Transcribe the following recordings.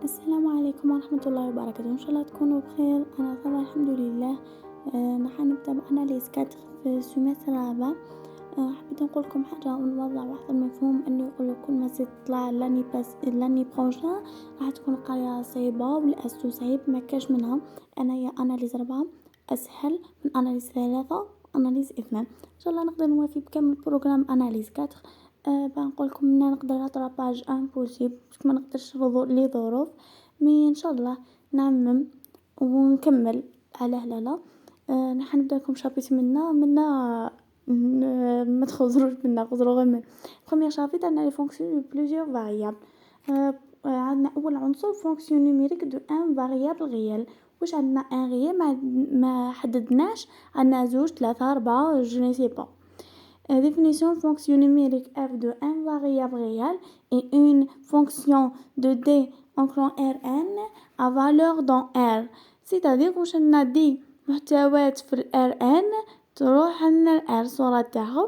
السلام عليكم ورحمة الله وبركاته، إن شاء الله تكونوا بخير. أنا طبعا الحمد لله. راح نبدأ بأناليز 4 في السيمستر الرابع. حبيت نقول لكم حاجة ونوضح واحد المفهوم انه يقولوا كل ما زدت طلع لاني بروجا راح تكون القراية صعيبة والاسو صعيب ما كاش منها. انا يا اناليز 4 اسهل من اناليز 3 اناليز 2. ان شاء الله نقدر نوافي بكامل بروغرام اناليز 4. بنقول لكم ان نقدر نهضر باج امبوسيبل ما نقدرش لي ظروف مي ان شاء الله نعمم ونكمل على هلاله. راح نبدا لكم شابيت منا ما تخزروش منا خزروا غير من بروميير شابيت. عندنا لي فونكسيون دو بليزيور فاريابل. عندنا اول عنصر فونكسيون نيميريك دو ان فاريابل ريال. واش عندنا ان ريال ما حددناش، عندنا زوج ثلاثة أربعة جو ني سي با. Définition fonction numérique f de un variable réel est une fonction de d incluant Rn à valeur dans R. C'est-à-dire واش عندنا دي محتويات في ال Rn تروح عندنا ال R صورة تاعهم.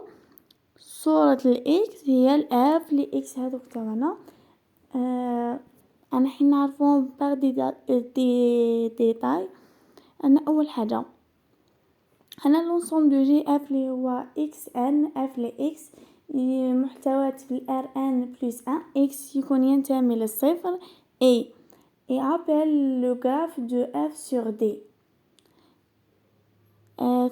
صورة ال X هي ال F ل X هذوك تاعنا. أنا حين نعرفهم باغ ديتاي. أنا أول حاجة أنا لونسوم دو جي اف اللي هو اكس ان اف لاكس محتويات في الار ان بلس ان اكس يكون ينتمي للصفر اي ابل لو غراف دو اف سور دي.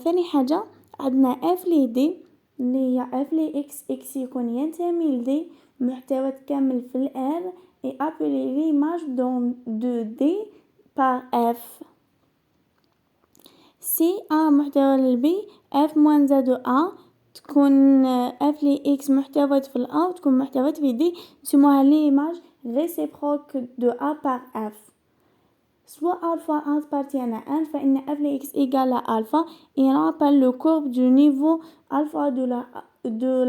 ثاني حاجة عندنا اف لي دي اللي هي اف لي اكس اكس يكون ينتمي لدي محتويات كامل في الار اي ابل ليماج دو دي بار اف. سي ا محتوى للبي اف موان زادو ا تكون اف لي اكس محتويات في الأ وتكون محتويات في دي نسموها ليماج ريسيبروك دو ا بار اف. سوا الفا appartient à n فإن اف لي اكس إيجال الفا et rappelle le courbe du niveau alpha de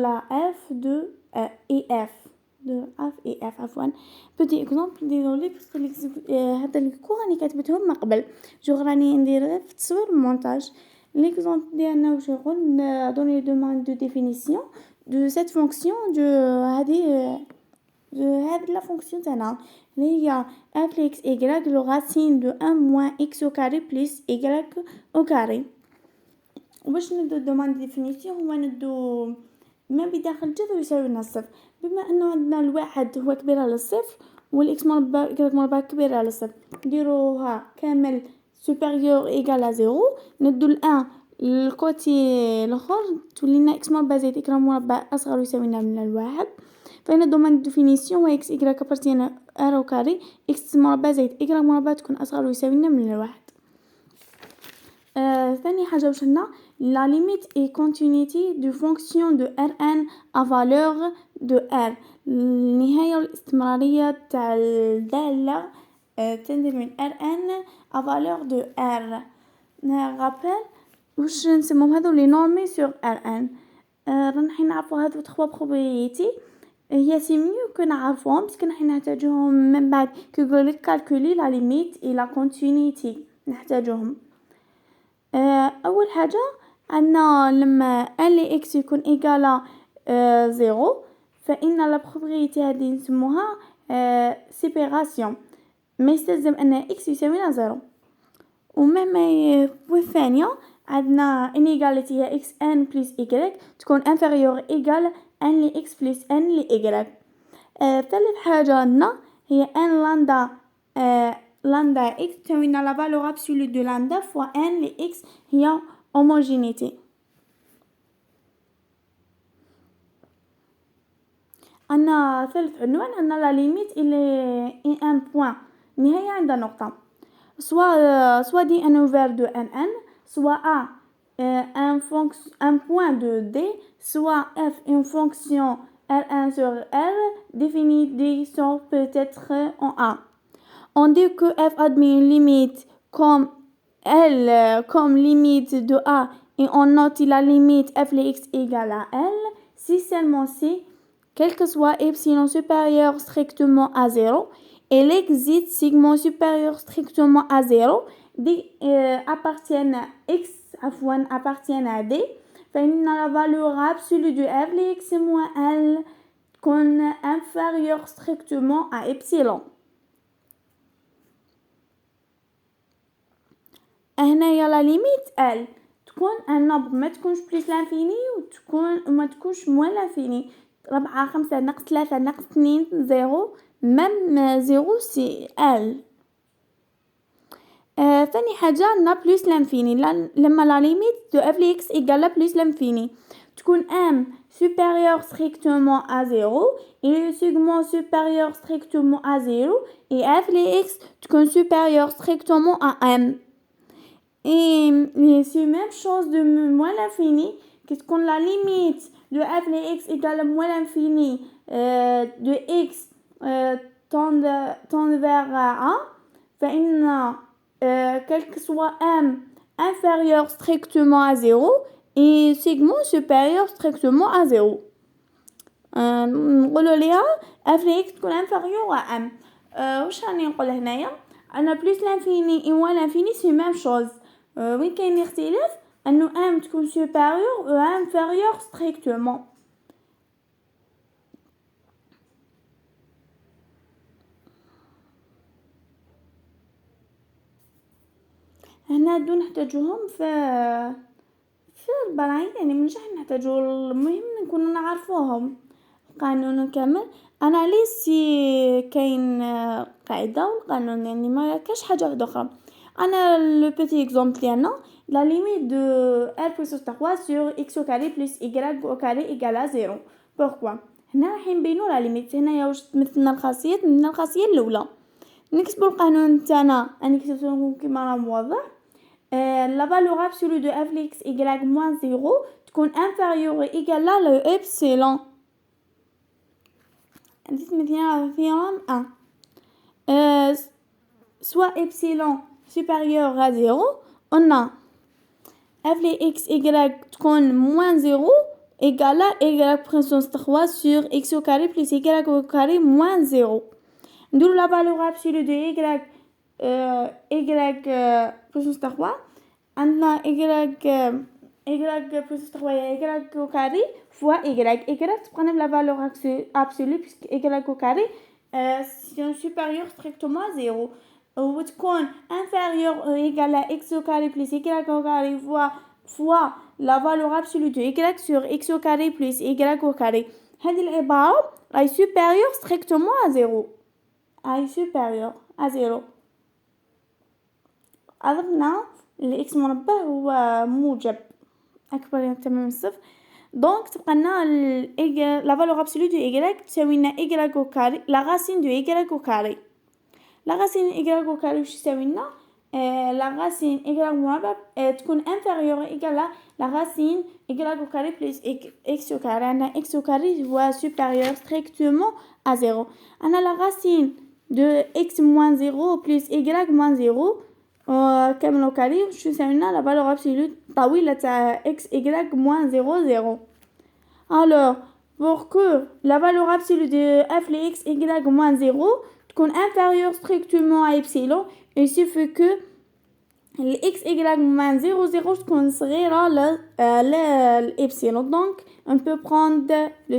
la f de اف de f et f عفوا. بودي اكزومبل ديزولي باسكو هذا الكور راني كاتبتهم من قبل جو راني ندير غير في التصوير مونتاج. ليكزومبل ديالنا واش يقول دوني دوموند دو ديفينيسيون دو سيت فونكسيون دو هذه لا فونكسيون تاعنا اللي هي f x y لو راسين دو 1 موان x au carré plus y au carré. باش ندو دوموند ديفينيسيون هو ندو ما بداخل جذر يساوي لنا الصفر. بما انه عندنا الواحد هو كبير على الصفر والاكس مربع y مربع كبير على الصفر نديروها كامل supérieur égal à 0. ندو الان الكوتي الاخر تولي لنا x مربع زائد y مربع اصغر يساوي لنا من الواحد. فإن دومين ديفينيسيون هو x y appartient à r au carré x مربع زائد y مربع تكون اصغر ويساوي لنا من الواحد. ثاني حاجة واش عندنا la limite et continuité de fonction de Rn à valeur de R. النهاية والاستمرارية تاع الدالة تنتمي من Rn à valeur de R. نغابل واش نسموهم هذو لي نورمي سور Rn. راح نعرفوا هذو تخوا بروبريتي هي سي ميو كو نعرفوهم باسكو راح نحتاجوهم من بعد كي يقول لك كالكولي لا ليميت اي لا كونتينيتي نحتاجوهم. اول حاجه عندنا لما ان لي اكس يكون ايغالا زيرو فان لا بروبريتي هذه نسموها سيبيراسيون ما يستلزم ان اكس يساوي لنا زيرو. ومهما والثانيه عندنا انيغاليتي هي اكس ان بلس y تكون انفيريور ايغال ان لي اكس بلس ان لي y. ثالث حاجه عندنا هي ان لاندا اكس تساوي لنا لا فالور ابسولو دو لاندا فوا ان لي اكس هي هوموجينيتي. عندنا ثالث عنوان عندنا لا ليميت الى ان بوين نهايه عند نقطه soit dit un ouvert de n soit a un point de d soit f une fonction r1 sur r définie d sur peut-être en a. On dit que f admet une limite comme L comme limite de A et on note la limite f de x égale à L si seulement si quel que soit epsilon supérieur strictement à 0 et l'exit sigma supérieur strictement à 0 appartiennent à x appartiennent à d. فإن la valeur absolue de f de x moins L qu'on inférieur strictement à epsilon. هنايا لا ليميت ال تكون ان نومبر ما تكونش بليس لانفيني وما تكونش موان لانفيني. 4 5 ناقص 3 ناقص 2 0 ميم 0 سي ال. ثاني حاجة عندنا بلوس لانفيني لما لا ليميت دو اف لي اكس ايكال بلوس لانفيني تكون ام supérieur strictement à 0 et le segment supérieur strictement à 0 et f les x تكون supérieur strictement à m. Et c'est même chose de moins l'infini qui تكون la limite de f les x égale moins l'infini de x tend vers 1 فإن quel que soit m inférieur strictement à 0 et segment supérieur strictement à 0. نقولوا ليها f x تكون inférieur à m. واش راني نقول هنايا انا بلس لانفيني et moins l'infini c'est même chose. وين كاين اختلاف انه m تكون supérieur ou inférieur strictement. هنا دو نحتاجوهم في البراهين يعني منش نحتاجو المهم نكونو نعرفوهم القانون كامل اناليسي كاين قاعده والقانون يعني ما كاش حاجه واحده اخرى. انا لو بيتي اكزومبل ديالنا لا ليميت دو ال بويسونس 3 سور اكس او كاري بلس y او كاري ايكال 0. بوركوا هنا راح نبينو لا ليميت هنايا واش تمثلنا الخاصيه من الخاصيه الاولى نكتبو القانون تاعنا اني كتبتو كيما راه موضح. La valeur absolue de f x égale moins 0 تكون inférieure ou égale à le epsilon. عندي مثلا théorème 1 soit epsilon supérieur à 0 on a f x y تكون moins 0 égale à y puissance 3 sur x au carré plus y au carré moins 0. نديرو la valeur absolue de y puissance 3 عندنا y puissance 3 y au carré fois y تبقى la valeur absolue puisque y au carré c'est supérieur strictement à 0 وتكون inférieur ou égal à x au carré plus y au carré fois la valeur absolue de y sur x au carré plus y au carré. هذه العبارة راهي supérieur strictement à 0 راهي supérieur à 0. عرفنا الاكس مربع هو موجب اكبر تمام الصفر دونك تبقى لنا لا فالور ابسولو دو y تساوي لنا y au carré لا راسين دو y au carré. لا راسين y au carré واش تساوي لنا لا راسين y مربع تكون انفيريور ايكال لا راسين y au carré بلس x au carré. عندنا x au carré هو supérieur strictement à 0. انا لا راسين de x moins 0 plus y moins 0 كامل au carré واش تساوي لنا لا فالور ابسولو طويله تاع x y moins 0 0. alors pour que la valeur absolue de f les x y moins 0 تكون inférieure strictement à epsilon il suffit que x y moins 0 0 تكون صغيره ل epsilon. donc on peut prendre le